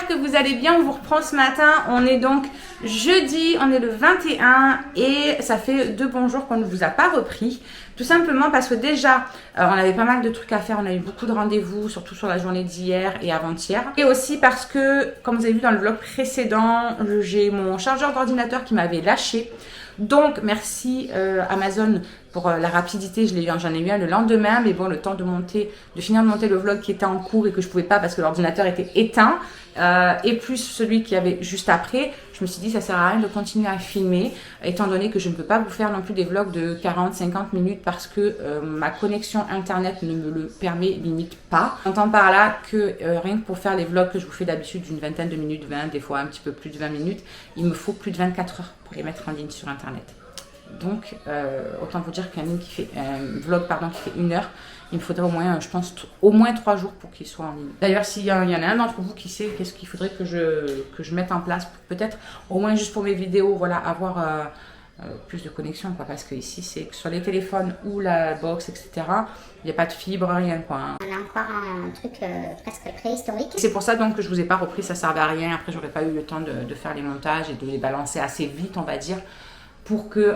que vous allez bien. On vous reprend ce matin. On est donc jeudi, on est le 21 et ça fait 2 bons jours qu'on ne vous a pas repris. Tout simplement parce que déjà, on avait pas mal de trucs à faire. On a eu beaucoup de rendez-vous, surtout sur la journée d'hier et avant-hier. Et aussi parce que, comme vous avez vu dans le vlog précédent, j'ai mon chargeur d'ordinateur qui m'avait lâché. Donc, merci Amazon pour la rapidité, j'en ai eu un le lendemain, mais bon, le temps de finir de monter le vlog qui était en cours et que je pouvais pas parce que l'ordinateur était éteint, et plus celui qui avait juste après, je me suis dit ça sert à rien de continuer à filmer, étant donné que je ne peux pas vous faire non plus des vlogs de 40-50 minutes parce que ma connexion internet ne me le permet limite pas. J'entends par là que rien que pour faire les vlogs que je vous fais d'habitude d'une vingtaine de minutes, 20, des fois un petit peu plus de 20 minutes, il me faut plus de 24 heures pour les mettre en ligne sur internet. Donc, autant vous dire qu'un vlog qui fait 1 heure, il me faudrait au moins, je pense, au moins 3 jours pour qu'il soit en ligne. D'ailleurs, s'il y en a un d'entre vous qui sait qu'est-ce qu'il faudrait que je mette en place, peut-être au moins juste pour mes vidéos, voilà, avoir plus de connexion, quoi, parce que ici, c'est que sur les téléphones ou la box, etc., il n'y a pas de fibre, rien, quoi. Hein. On a encore un truc presque préhistorique. C'est pour ça donc que je vous ai pas repris, ça servait à rien. Après, j'aurais pas eu le temps de faire les montages et de les balancer assez vite, on va dire, pour que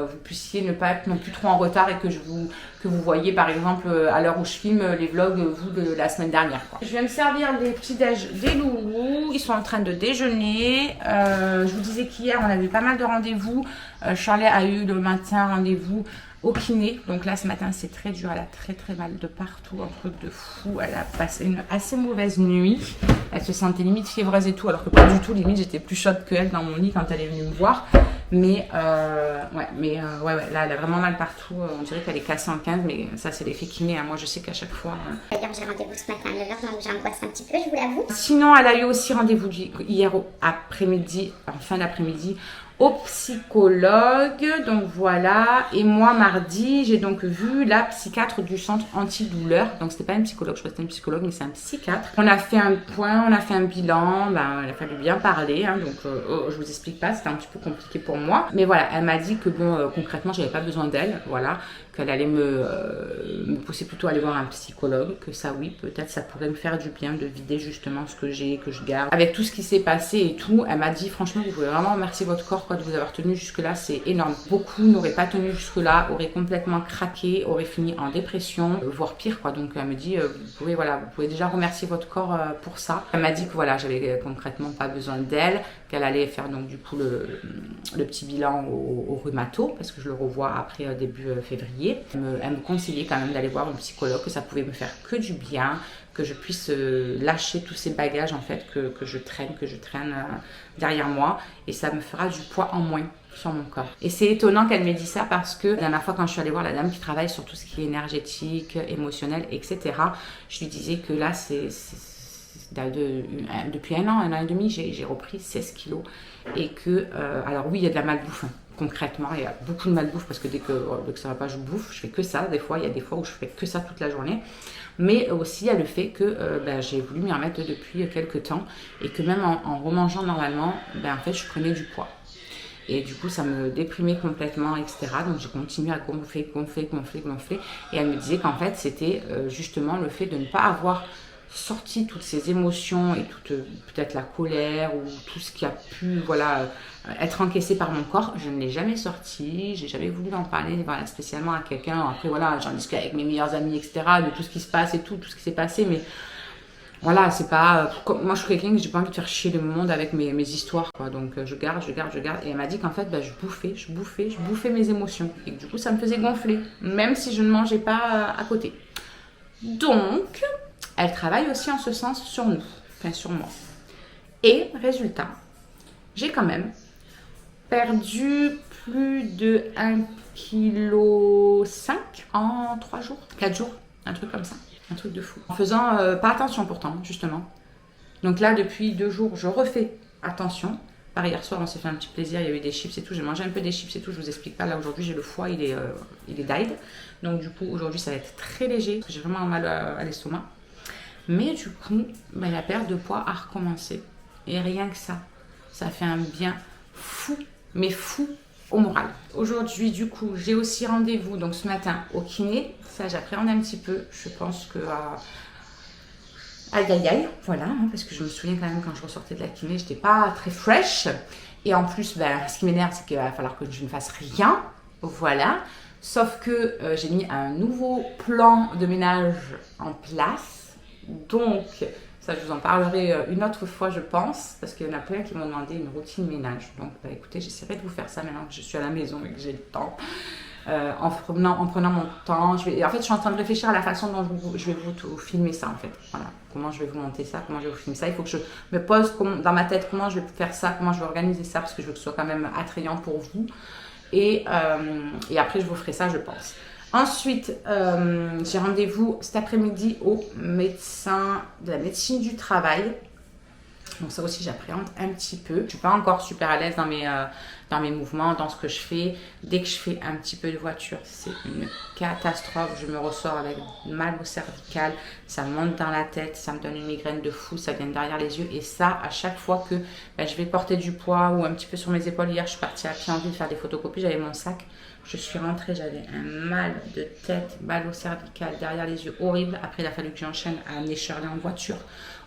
vous puissiez ne pas être non plus trop en retard et que vous voyez par exemple à l'heure où je filme les vlogs vous de la semaine dernière, quoi. Je viens me servir les petits déj des loulous, ils sont en train de déjeuner. Je vous disais qu'hier on avait pas mal de rendez-vous. Charlie a eu le matin rendez-vous au kiné, donc là ce matin c'est très dur, elle a très mal de partout, un truc de fou, elle a passé une assez mauvaise nuit, elle se sentait limite fiévreuse et tout, alors que pas du tout, limite j'étais plus chaude qu'elle dans mon lit quand elle est venue me voir, mais ouais, là elle a vraiment mal partout, on dirait qu'elle est cassée en 15, mais ça c'est l'effet kiné, hein. Moi je sais qu'à chaque fois... D'ailleurs j'ai rendez-vous ce matin à 9h, donc j'angoisse un petit peu, je vous l'avoue. Sinon elle a eu aussi rendez-vous hier après-midi, en fin d'après-midi, au psychologue, donc voilà. Et moi mardi j'ai donc vu la psychiatre du centre antidouleur, donc c'était pas une psychologue, je crois que c'était une psychologue, mais c'est un psychiatre. On a fait un point, on a fait un bilan, il a fallu bien parler, hein, donc je vous explique pas, c'était un petit peu compliqué pour moi, mais voilà, elle m'a dit que bon, concrètement j'avais pas besoin d'elle, voilà, qu'elle allait me pousser plutôt à aller voir un psychologue, que ça oui, peut-être ça pourrait me faire du bien de vider justement ce que j'ai, que je garde. Avec tout ce qui s'est passé et tout, elle m'a dit franchement vous pouvez vraiment remercier votre corps de vous avoir tenu jusque là, c'est énorme. Beaucoup n'auraient pas tenu jusque là, auraient complètement craqué, auraient fini en dépression, voire pire, quoi. Donc elle me dit vous pouvez déjà remercier votre corps pour ça. Elle m'a dit que voilà, j'avais concrètement pas besoin d'elle, qu'elle allait faire donc du coup le petit bilan au rhumato, parce que je le revois après début février. Elle me conseillait quand même d'aller voir un psychologue, que ça pouvait me faire que du bien, que je puisse lâcher tous ces bagages en fait que je traîne derrière moi, et ça me fera du poids en moins sur mon corps. Et c'est étonnant qu'elle m'ait dit ça parce que la dernière fois quand je suis allée voir la dame qui travaille sur tout ce qui est énergétique, émotionnel, etc., je lui disais que là depuis 1 an et demi j'ai repris 16 kilos et que alors oui il y a de la malbouffe, hein. Concrètement, il y a beaucoup de malbouffe parce que dès que ça va pas, je bouffe, je fais que ça. Des fois, il y a des fois où je fais que ça toute la journée. Mais aussi, il y a le fait que j'ai voulu m'y remettre depuis quelques temps et que même en remangeant normalement, en fait, je prenais du poids. Et du coup, ça me déprimait complètement, etc. Donc, j'ai continué à gonfler. Et elle me disait qu'en fait, c'était justement le fait de ne pas avoir sorti toutes ces émotions et toute peut-être la colère ou tout ce qui a pu être encaissé par mon corps. Je ne l'ai jamais sorti, j'ai jamais voulu en parler spécialement à quelqu'un. Après voilà, j'en discute avec mes meilleurs amis, etc., de tout ce qui se passe et tout ce qui s'est passé, mais voilà, c'est pas... Moi je suis quelqu'un que j'ai pas envie de faire chier le monde avec mes histoires, quoi. Donc je garde. Et elle m'a dit qu'en fait je bouffais mes émotions et que du coup ça me faisait gonfler, même si je ne mangeais pas à côté. Donc elle travaille aussi en ce sens sur nous, sur moi. Et résultat, j'ai quand même perdu plus de 1,5 kg en 3 jours, 4 jours, un truc comme ça, un truc de fou. En faisant pas attention pourtant, justement. Donc là, depuis 2 jours, je refais attention. Pareil, hier soir, on s'est fait un petit plaisir, il y a eu des chips et tout, j'ai mangé un peu des chips et tout, je vous explique pas, là aujourd'hui j'ai le foie, il est died. Donc du coup, aujourd'hui ça va être très léger, parce que j'ai vraiment mal à l'estomac. Mais du coup, la perte de poids a recommencé. Et rien que ça fait un bien fou, mais fou au moral. Aujourd'hui, du coup, j'ai aussi rendez-vous, donc ce matin, au kiné. Ça, j'appréhende un petit peu. Je pense que Aïe aïe aïe, voilà, hein, parce que je me souviens quand même quand je ressortais de la kiné, j'étais pas très fraîche. Et en plus, ben, ce qui m'énerve, c'est qu'il va falloir que je ne fasse rien. Voilà. Sauf que j'ai mis un nouveau plan de ménage en place. Donc, ça, je vous en parlerai une autre fois, je pense, parce qu'il y en a plein qui m'ont demandé une routine ménage. Donc, bah, écoutez, j'essaierai de vous faire ça maintenant que je suis à la maison et que j'ai le temps. En prenant mon temps. En fait, je suis en train de réfléchir à la façon dont je vais vous filmer ça, en fait. Voilà. Comment je vais vous monter ça, comment je vais vous filmer ça. Il faut que je me pose dans ma tête comment je vais faire ça, comment je vais organiser ça, parce que je veux que ce soit quand même attrayant pour vous. Et après, je vous ferai ça, je pense. Ensuite, j'ai rendez-vous cet après-midi au médecin de la médecine du travail. Donc ça aussi, j'appréhende un petit peu. Je ne suis pas encore super à l'aise dans mes mouvements, dans ce que je fais. Dès que je fais un petit peu de voiture, c'est une catastrophe. Je me ressors avec mal au cervical, ça me monte dans la tête, ça me donne une migraine de fou, ça vient derrière les yeux. Et ça, à chaque fois que je vais porter du poids ou un petit peu sur mes épaules. Hier, je suis partie à Pienville faire des photocopies, j'avais mon sac. Je suis rentrée, j'avais un mal de tête, mal au cervical, derrière les yeux, horrible. Après, il a fallu que j'enchaîne à amener Shirley en voiture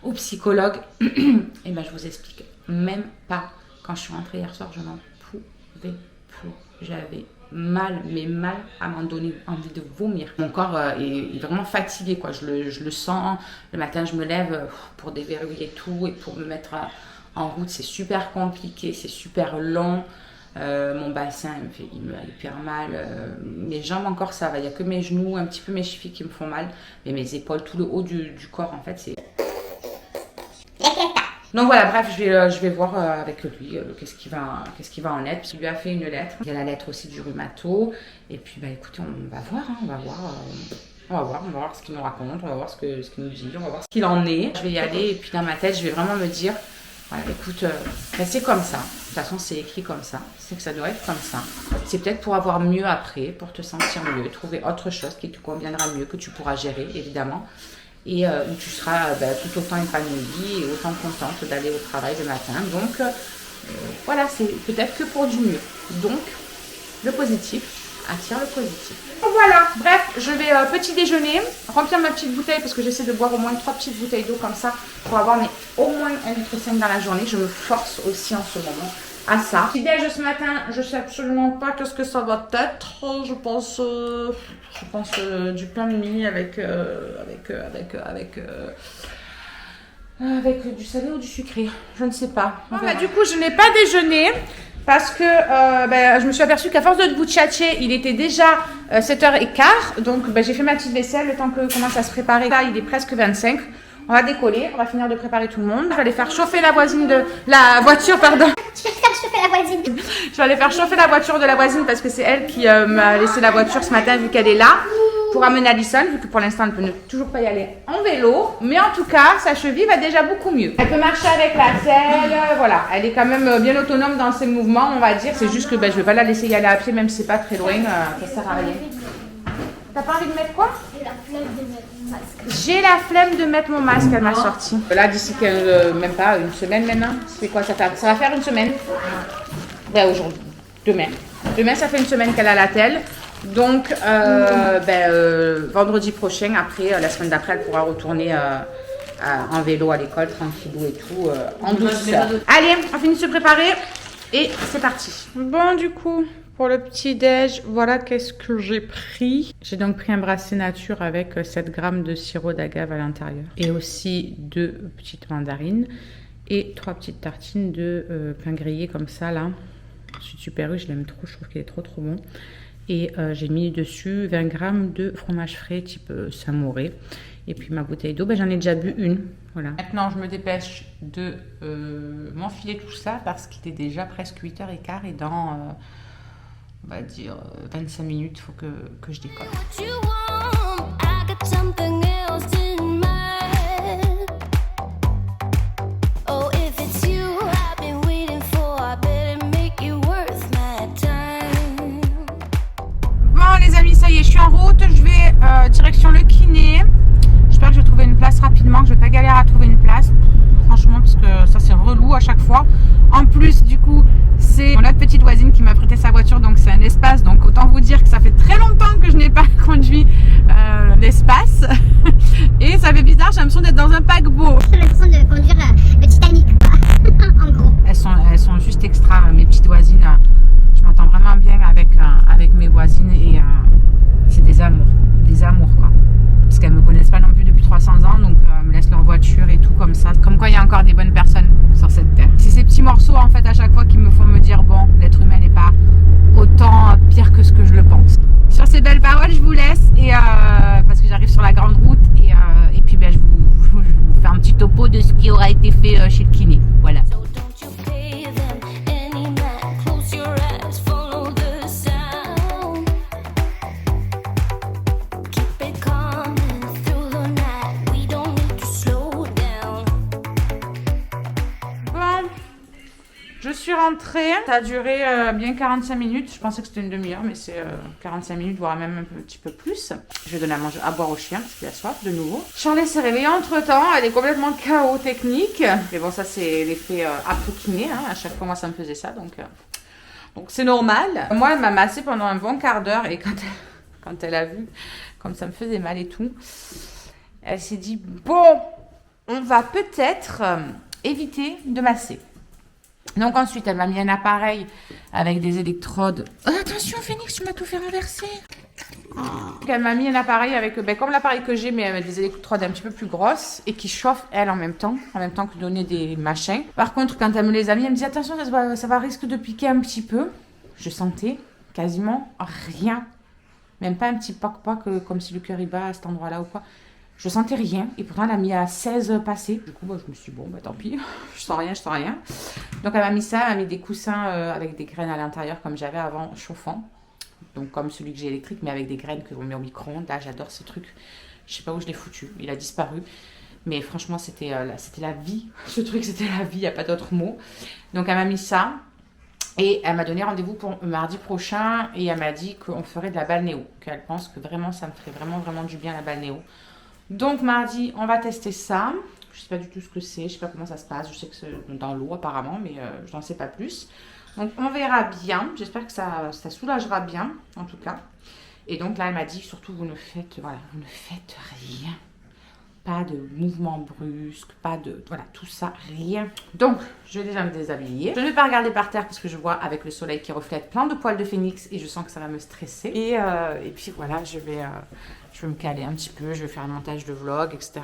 au psychologue. Et ben, je vous explique même pas. Quand je suis rentrée hier soir, je n'en pouvais plus. J'avais mal, mais mal à m'en donner envie de vomir. Mon corps est vraiment fatigué, quoi. Je le sens. Le matin, je me lève pour déverrouiller tout et pour me mettre en route. C'est super compliqué, c'est super long. Mon bassin il me fait hyper mal, mes jambes encore ça va, il n'y a que mes genoux, un petit peu mes chevilles qui me font mal, mais mes épaules, tout le haut du corps en fait c'est... Donc voilà, bref, je vais voir avec lui qu'est-ce qui va en être, parce qu'il lui a fait une lettre, il y a la lettre aussi du rhumato, et puis bah écoutez, on va voir, hein, on va voir ce qu'il nous raconte, on va voir ce qu'il nous dit, on va voir ce qu'il en est. Je vais y aller et puis dans ma tête, je vais vraiment me dire, voilà, écoute, c'est comme ça. De toute façon, c'est écrit comme ça. C'est que ça doit être comme ça. C'est peut-être pour avoir mieux après, pour te sentir mieux, trouver autre chose qui te conviendra mieux, que tu pourras gérer, évidemment. Et où tu seras tout autant épanouie et autant contente d'aller au travail le matin. Donc, voilà, c'est peut-être que pour du mieux. Donc, le positif attire le positif. Voilà, bref, je vais petit déjeuner, remplir ma petite bouteille parce que j'essaie de boire au moins 3 petites bouteilles d'eau comme ça pour avoir au moins 1,5 litre dans la journée. Je me force aussi en ce moment à ça. Petit déj ce matin, je sais absolument pas qu'est-ce que ça va être. Je pense du pain de mie avec du salé ou du sucré. Je ne sais pas. Bon, du coup, je n'ai pas déjeuné. Parce que je me suis aperçue qu'à force de bouchacher, il était déjà 7h15. Donc j'ai fait ma petite vaisselle, le temps que commence à se préparer. Là, il est presque 25. On va décoller, on va finir de préparer tout le monde. Je vais aller faire chauffer la voiture, Tu vas faire chauffer la voisine. Je vais aller faire chauffer la voiture de la voisine parce que c'est elle qui m'a laissé la voiture ce matin vu qu'elle est là. Pour amener Alison, vu que pour l'instant elle ne peut toujours pas y aller en vélo. Mais en tout cas, sa cheville va déjà beaucoup mieux. Elle peut marcher avec la selle, voilà. Elle est quand même bien autonome dans ses mouvements, on va dire. C'est juste que je ne vais pas la laisser y aller à pied, même si c'est pas très loin. Ça sert à rien. T'as pas envie de mettre quoi? J'ai la flemme de mettre mon masque, elle m'a sorti. Là, d'ici même pas une semaine maintenant. C'est quoi ça va faire une semaine. Ouais, aujourd'hui. Demain, ça fait une semaine qu'elle a la telle. Donc, vendredi prochain, après, la semaine d'après, elle pourra retourner en vélo à l'école, tranquillou et tout, en douceur. Allez, on finit de se préparer et c'est parti. Bon, du coup, pour le petit-déj, voilà qu'est-ce que j'ai pris. J'ai donc pris un bracelet nature avec 7 grammes de sirop d'agave à l'intérieur. Et aussi 2 petites mandarines et 3 petites tartines de pain grillé comme ça, là. Je suis super riche, je l'aime trop, je trouve qu'il est trop bon. Et j'ai mis dessus 20 grammes de fromage frais type Saint-Mauré. Et puis ma bouteille d'eau, j'en ai déjà bu une. Voilà. Maintenant, je me dépêche de m'enfiler tout ça parce qu'il est déjà presque 8h15 et dans, on va dire, 25 minutes, il faut que je décolle. Ça y est, je suis en route, je vais direction le kiné. J'espère que je vais trouver une place rapidement, que je vais pas galérer à trouver une place. Franchement, parce que ça c'est relou à chaque fois. En plus, du coup, c'est mon autre petite voisine qui m'a prêté sa voiture, donc c'est un espace. Donc autant vous dire que ça fait très longtemps que je n'ai pas conduit l'espace. Et ça fait bizarre, j'ai l'impression d'être dans un paquebot. J'ai l'impression de conduire le Titanic, quoi. En gros. Elles sont juste extra, mes petites voisines. Je m'entends vraiment bien avec mes voisines et c'est des amours quoi. Parce qu'elles me connaissent pas non plus depuis 300 ans, donc elles me laissent leur voiture et tout comme ça. Comme quoi il y a encore des bonnes personnes sur cette terre. C'est ces petits morceaux en fait à chaque fois qui me font me dire bon, l'être humain n'est pas autant pire que ce que je le pense. Sur ces belles paroles, je vous laisse et parce que j'arrive sur la grande route et puis ben, je vous fais un petit topo de ce qui aura été fait chez le kiné. Voilà. Je suis rentrée, ça a duré bien 45 minutes, je pensais que c'était une demi-heure mais c'est 45 minutes voire même un petit peu plus. Je vais donner à boire au chien parce qu'il a soif de nouveau. Charlie s'est réveillée entre temps, elle est complètement KO technique. Mais bon ça c'est l'effet après-kiné, hein. À chaque fois moi ça me faisait ça donc c'est normal. Moi elle m'a massé pendant un bon quart d'heure et quand elle a vu comme ça me faisait mal et tout, elle s'est dit bon on va peut-être éviter de masser. Donc ensuite, elle m'a mis un appareil avec des électrodes. Oh, attention Phoenix, tu m'as tout fait renverser. Elle m'a mis un appareil avec, comme l'appareil que j'ai, mais avec des électrodes un petit peu plus grosses et qui chauffe elle en même temps que donner des machins. Par contre, quand elle me les a mis, elle me dit attention, ça va risque de piquer un petit peu. Je sentais quasiment rien, même pas un petit poc-poc comme si le cœur y bat à cet endroit-là ou quoi. Je sentais rien et pourtant elle a mis à 16 passés. Du coup, je me suis dit, bon, tant pis, je sens rien. Donc elle m'a mis ça, elle m'a mis des coussins avec des graines à l'intérieur comme j'avais avant, chauffant. Donc comme celui que j'ai électrique, mais avec des graines que l'on met au micro-ondes. Là, j'adore ce truc. Je sais pas où je l'ai foutu, il a disparu. Mais franchement, c'était la vie. Ce truc, c'était la vie, il n'y a pas d'autre mot. Donc elle m'a mis ça. Et elle m'a donné rendez-vous pour mardi prochain. Et elle m'a dit qu'on ferait de la balnéo. Qu'elle pense que vraiment, ça me ferait vraiment du bien la balnéo. Donc mardi, on va tester ça. Je sais pas du tout ce que c'est, je sais pas comment ça se passe. Je sais que c'est dans l'eau apparemment, mais je n'en sais pas plus. Donc on verra bien. J'espère que ça soulagera bien, en tout cas. Et donc là, elle m'a dit surtout vous ne faites rien. Pas de mouvement brusque, pas de... Voilà, tout ça, rien. Donc, je vais déjà me déshabiller. Je ne vais pas regarder par terre parce que je vois avec le soleil qui reflète plein de poils de phénix et je sens que ça va me stresser. Et puis voilà, je vais me caler un petit peu, je vais faire un montage de vlog, etc.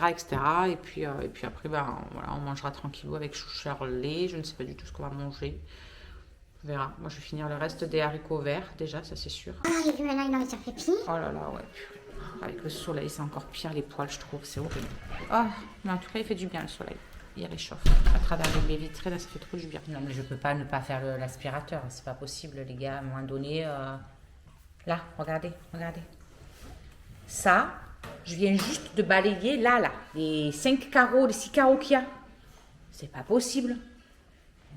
Et puis après, voilà, on mangera tranquillou avec chou Charlie. Je ne sais pas du tout ce qu'on va manger. On verra. Moi, je vais finir le reste des haricots verts, déjà, ça c'est sûr. Ah, j'ai vu maintenant, il a envie de faire pipi. Oh là là, ouais. Avec le soleil, c'est encore pire les poils, je trouve. C'est horrible. Oh, mais en tout cas, il fait du bien le soleil. Il réchauffe. À travers les baies vitrées, là, ça fait trop du bien. Non, mais je peux pas ne pas faire l'aspirateur. C'est pas possible, les gars. À un moment donné, là, regardez. Ça, je viens juste de balayer là, les 5 carreaux, les 6 carreaux qu'il y a. C'est pas possible.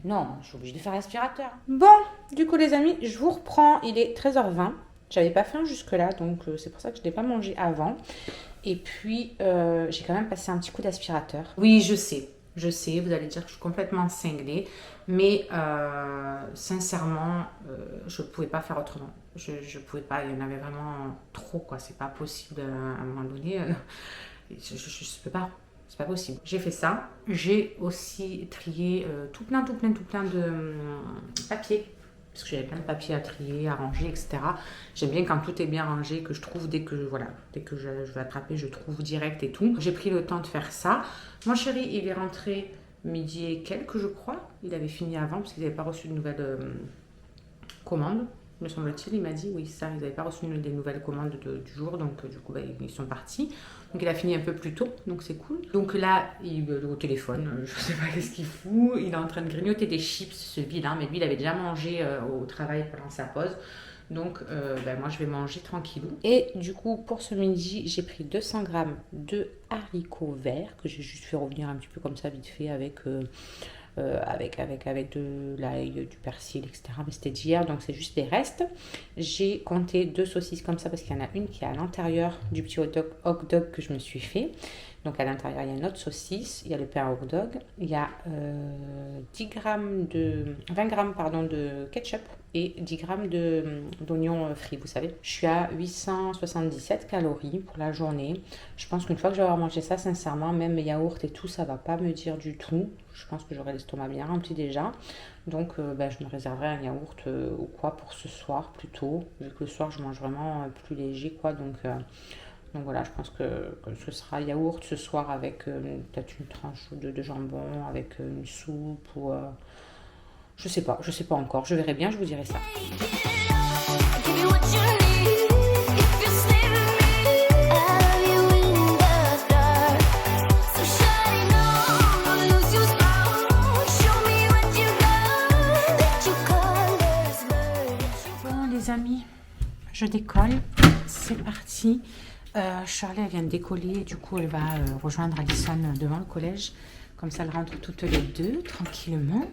Non, je suis obligée de faire l'aspirateur. Bon, du coup, les amis, je vous reprends. Il est 13h20. J'avais pas faim jusque-là, donc c'est pour ça que je n'ai pas mangé avant. Et puis, j'ai quand même passé un petit coup d'aspirateur. Oui, je sais, vous allez dire que je suis complètement cinglée. Mais sincèrement, je ne pouvais pas faire autrement. Je pouvais pas, il y en avait vraiment trop, quoi. C'est pas possible à un moment donné. Je peux pas. C'est pas possible. J'ai fait ça. J'ai aussi trié tout plein de papier. Parce que j'avais plein de papiers à trier, à ranger, etc. J'aime bien quand tout est bien rangé, que je trouve dès que je vais attraper, je trouve direct et tout. J'ai pris le temps de faire ça. Mon chéri, il est rentré midi et quelques, je crois. Il avait fini avant parce qu'ils n'avaient pas reçu de nouvelles commandes. Me semble-t-il, il m'a dit, oui, ça, ils n'avaient pas reçu des nouvelles commandes du jour, donc du coup, ils sont partis. Donc, il a fini un peu plus tôt, donc c'est cool. Donc là, il est au téléphone, je ne sais pas qu'est-ce qu'il fout. Il est en train de grignoter des chips, ce vilain, mais lui, il avait déjà mangé au travail pendant sa pause. Donc, moi, je vais manger tranquillou. Et du coup, pour ce midi, j'ai pris 200 grammes de haricots verts, que j'ai juste fait revenir un petit peu comme ça, vite fait, avec de l'ail, du persil, etc. Mais c'était d'hier, donc c'est juste des restes. J'ai compté 2 saucisses comme ça parce qu'il y en a une qui est à l'intérieur du petit hot dog que je me suis fait. Donc à l'intérieur, il y a une autre saucisse, il y a le pain hot dog, il y a 20 grammes pardon, de ketchup et 10 grammes d'oignons frits, vous savez. Je suis à 877 calories pour la journée. Je pense qu'une fois que je vais avoir mangé ça, sincèrement, même mes yaourts et tout, ça va pas me dire du tout. Je pense que j'aurai l'estomac bien rempli déjà. Donc je me réserverai un yaourt ou quoi pour ce soir plutôt, vu que le soir je mange vraiment plus léger quoi. Donc voilà, je pense que ce sera yaourt ce soir avec peut-être une tranche de jambon, avec une soupe ou je sais pas encore, je verrai bien, je vous dirai ça. Bon les amis, je décolle, c'est parti. Charlie elle vient de décoller, du coup elle va rejoindre Alison devant le collège. Comme ça, elles rentrent toutes les deux, tranquillement.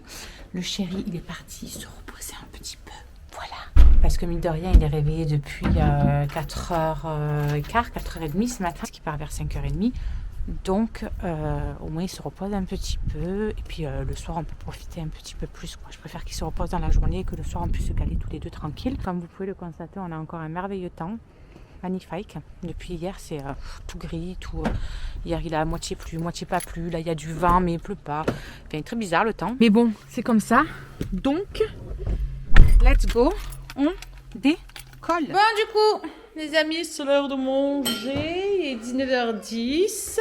Le chéri, il est parti se reposer un petit peu. Voilà. Parce que mine de rien, il est réveillé depuis 4h15, 4h30 ce matin, ce qui part vers 5h30. Donc, au moins, il se repose un petit peu. Et puis, le soir, on peut profiter un petit peu plus, quoi. Je préfère qu'il se repose dans la journée et que le soir, on puisse se caler tous les deux tranquilles. Comme vous pouvez le constater, on a encore un merveilleux temps. Magnifique. Depuis hier, c'est tout gris, tout. Hier, il a moitié plu, moitié pas plu. Là, il y a du vent, mais il pleut pas. Enfin, très bizarre le temps. Mais bon, c'est comme ça. Donc, let's go. On décolle. Bon, du coup, les amis, c'est l'heure de manger. Il est 19h10.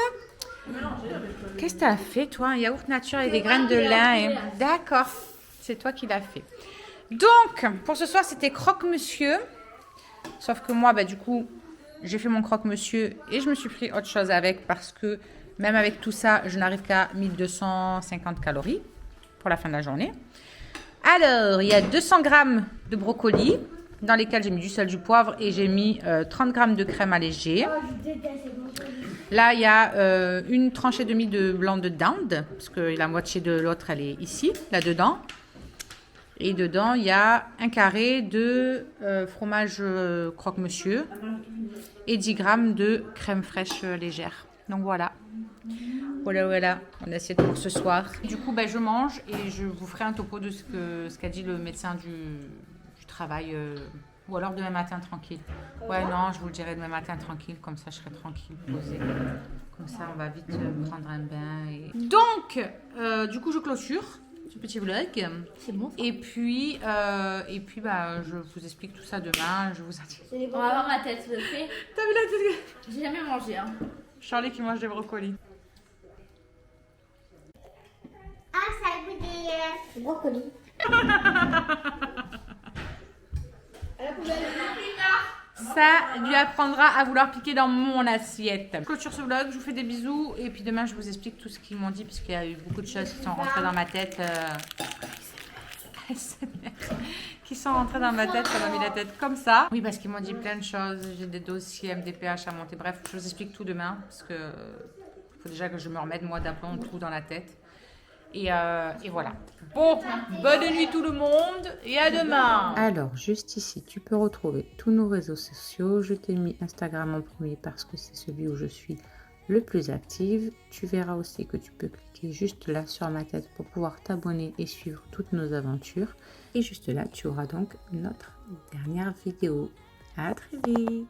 Qu'est-ce que tu as fait, toi? Un yaourt nature et des graines de lin. D'accord. C'est toi qui l'as fait. Donc, pour ce soir, c'était croque-monsieur. Sauf que moi, du coup, j'ai fait mon croque-monsieur et je me suis pris autre chose avec parce que même avec tout ça, je n'arrive qu'à 1250 calories pour la fin de la journée. Alors, il y a 200 grammes de brocoli dans lesquels j'ai mis du sel, du poivre et j'ai mis 30 grammes de crème allégée. Là, il y a une tranche et demie de blanc de dinde parce que la moitié de l'autre, elle est ici, là-dedans. Et dedans, il y a un carré de fromage croque-monsieur et 10 grammes de crème fraîche légère. Donc voilà. Voilà, on assiette pour ce soir. Du coup, je mange et je vous ferai un topo de ce qu'a dit le médecin du travail. Ou alors demain matin, tranquille. Ouais, non, je vous le dirai demain matin, tranquille. Comme ça, je serai tranquille, posée. Comme ça, on va vite prendre un bain. Donc, du coup, je clôture ce petit vlog. C'est bon. Et puis, je vous explique tout ça demain. Je vous On va voir ma tête, ok? T'as vu la tête? J'ai jamais mangé, hein. Charlie qui mange des brocolis. Ah, ça a le goût des brocolis. Ça lui apprendra à vouloir piquer dans mon assiette. Je clôture ce vlog, je vous fais des bisous et puis demain je vous explique tout ce qu'ils m'ont dit puisqu'il y a eu beaucoup de choses qui sont rentrées dans ma tête. Qui sont rentrées dans ma tête, ça m'a mis la tête comme ça. Oui, parce qu'ils m'ont dit plein de choses, j'ai des dossiers MDPH à monter. Bref, je vous explique tout demain parce que faut déjà que je me remette moi d'aplomb tout dans la tête. Et voilà. Bon, bonne nuit tout le monde et à demain. Alors, juste ici, tu peux retrouver tous nos réseaux sociaux. Je t'ai mis Instagram en premier parce que c'est celui où je suis le plus active. Tu verras aussi que tu peux cliquer juste là sur ma tête pour pouvoir t'abonner et suivre toutes nos aventures. Et juste là, tu auras donc notre dernière vidéo. À très vite.